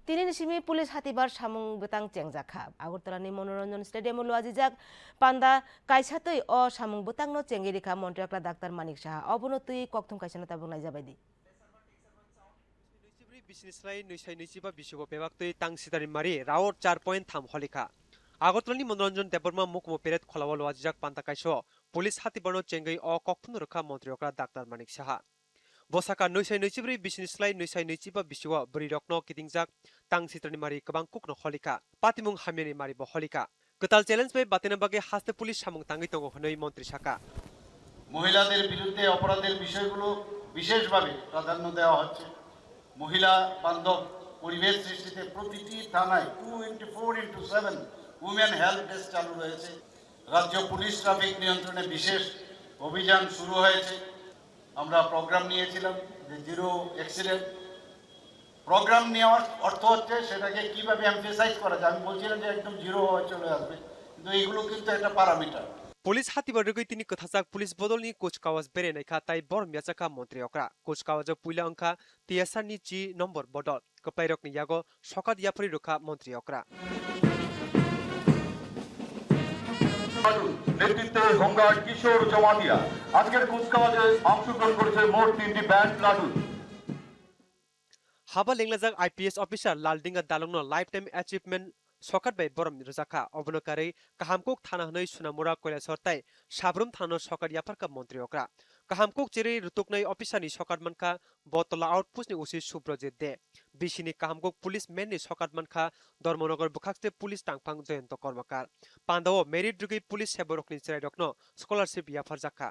তিনি নিসিমি পুলিশ হাতিবার সামুং বেতাং চেংজাখা আগরতলানি মনোরঞ্জন স্টেডিয়াম লুয়াজিজাক পান্ডা কাইসাতই অ সামুং বেতাং no চেঙ্গিরিখা মন্ত্রিকলা doctor Manik Saha অবনতই ককথম কাইসানো তাবুংনাই जाबायदि बिसिनिस्लाय नैसाय नैजिबा बिसिगो बेबाक्तै तांसिदारि मारि रावर 4.3 हलिका আগরতলাनि मनोरंजन देबरमा मुखमो पेरेट खलाव लवाजिजाक पान्ता काइसो पुलिस हातिबानो चेंगै अ कखुन रखा मन्त्रियकरा डाक्टार मानिक साहा बसाका नैसाय नैजिब्रै बिसिनिस्लाय नैसाय नैजिबा बिसिगो बरि रखनो किदिंजाक तांसिदारि मारि गोबां कुकनो हलिका पातिमुं हामिनि मारि ब हलिका गताल চ্যালেঞ্জ বে बातेना बागे हास्ते पुलिस सामुं तांगै तंगो हनै मन्त्रि साका মহিলাদের বিরুদ্ধে অপরাধের বিষয়গুলো বিশেষভাবে প্রাধান্য দেওয়া হচ্ছে মহিলা বান্ধব পরিবেশ সৃষ্টিতে প্রতিটি থানায় 24/7 উমেন হেল্প ডেস্ক চালু রয়েছে রাজ্য পুলিশ ট্রাফিক নিয়ন্ত্রণে বিশেষ অভিযান শুরু হয়েছে আমরা প্রোগ্রাম নিয়েছিলাম যে জিরো অ্যাক্সিডেন্ট প্রোগ্রাম নেওয়ার অর্থ হচ্ছে সেটাকে কিভাবে এমফেসাইজ করা যায় আমি বলছিলাম যে একদম জিরো হয়ে চলে আসবে কিন্তু এইগুলো কিন্তু একটা প্যারামিটার पुलिस हातिबार रगै तिनी कथाजाक पुलिस बदलनि कुचकावाज बेरेनायखा ताइ बरम याचाका मन्त्रि अक्रा कुचकावाज पुइला अंखा तियासारनि जी नम्बर बदल कपाइरकनि यागो सकात याफरि रखा मन्त्रि अक्रा নেতৃত্বে হোমগার্ড কিশোর জমাতিয়া আজকের কুচকাওয়াজে অংশগ্রহণ করেছে মোট 3টি ব্যান্ড প্লাটুন हाबा लेंलाजाक आईपीएस अफिसार लालडिंगा दालंनो लाइफ टाइम अचिभमेंट सकात बाय बरम रजाखा अबनकारै काहामकुक थाना हनै सुनामुरा कोइला सरताय साब्रुम थानो सकात याफारका मन्त्रि अक्रा काहामकुक जेरै रुतुकनै अफिसारनि सकात मानखा बतला आउटपोस्टनि उसि सुब्रजित दे बिसिनि काहामकुक पुलिस मेननि सकात मानखा धर्मनगर बुखाक्ते पुलिस टांगफां जयन्त कर्मकार पान्दाव मेरिट रुगै पुलिस सेबरकनि जिरायदकनो स्कलारशिप याफारजाखा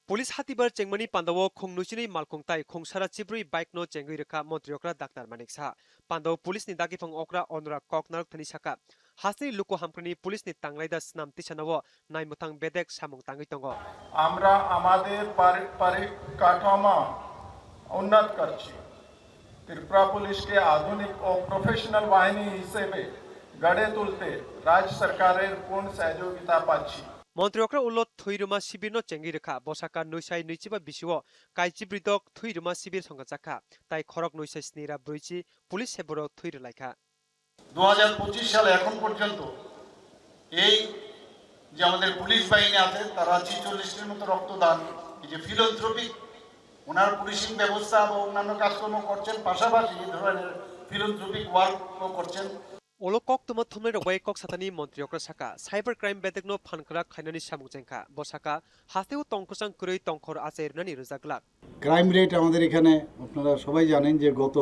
पुलिस हातिबार चेंगमनि पान्दाव खुंनुसिनि मालखुंताय खुंसारा चिब्रै बाइक नो चेंगै रखा मन्त्रि अक्रा डाक्टार मानिक साहा पान्दाव पुलिसनि दागिफां अक्रा अनुराग ककनारक थनि साका हासनि लुको हामक्रनि पुलिसनि तांलायदा स्नाम तिसानाव नायमुथां बेदेक सामुं तांगै तंग আমরা আমাদের কাঠামো উন্নত করছি ত্রিপুরা পুলিশকে আধুনিক ও প্রফেশনাল বাহিনী হিসেবে গড়ে তুলতে রাজ্য সরকারের পূর্ণ সহযোগিতা পাচ্ছি मन्त्रि अक्रा उल्लत थुइरुमा शिबिरनो चेंगै रखा बसाका नैसाय नैजिबा बिसिओ काइचिब्रिदक थुइरुमा शिबिर संगाजाखा ताइ खरक नैसाय स्निरा ब्रैजि पुलिस सेबरो थुइरु लायखा 2025 সালে এখন পর্যন্ত এই যে আমাদের পুলিশ বাহিনী আছে তারা 46টির মতো রক্তদান এই যে ফিলান্থ্রপিক ওনার পুলিশিং ব্যবস্থা এবং অন্যান্য কাজকর্ম করছেন পাশাপাশি এই ধরনের ফিলান্থ্রপিক ওয়ার্কও করছেন ओलो कक तुम थुमनै रबाय कक साथानि मन्त्रि अक्रा साका साइबर क्राइम बेदेकनो फानखरा खाइनानि सामुं जेंखा बसाका हातेउ तंखसां कुरै तंखर आचेरनानि रोजागला ক্রাইম রেট আমাদের এখানে আপনারা সবাই জানেন যে গত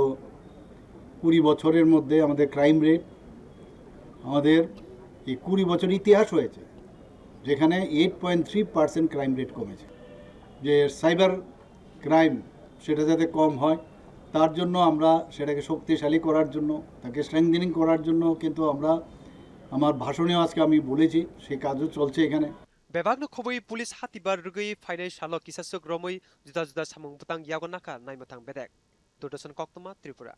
20 বছরের মধ্যে আমাদের ক্রাইম রেট আমাদের এই 20 বছর ইতিহাস হয়েছে যেখানে 8.3% ক্রাইম রেট কমেছে যে সাইবার ক্রাইম সেটা যাতে কম হয় তার জন্য আমরা সেটাকে শক্তিশালী করার জন্য তাকে স্ট্রেংথেনিং করার জন্য কিন্তু আমরা আমার ভাষণেও আজকে আমি বলেছি সেই কাজও চলছে এখানে बेबागनो खबै पुलिस हातिबार रुगै फाइनाय सालो किसासुक रमै जुदा जुदा सामुं बुतां यागो नाका नायमथां बेदेक दूरदर्शन कक्तमा त्रिपुरा।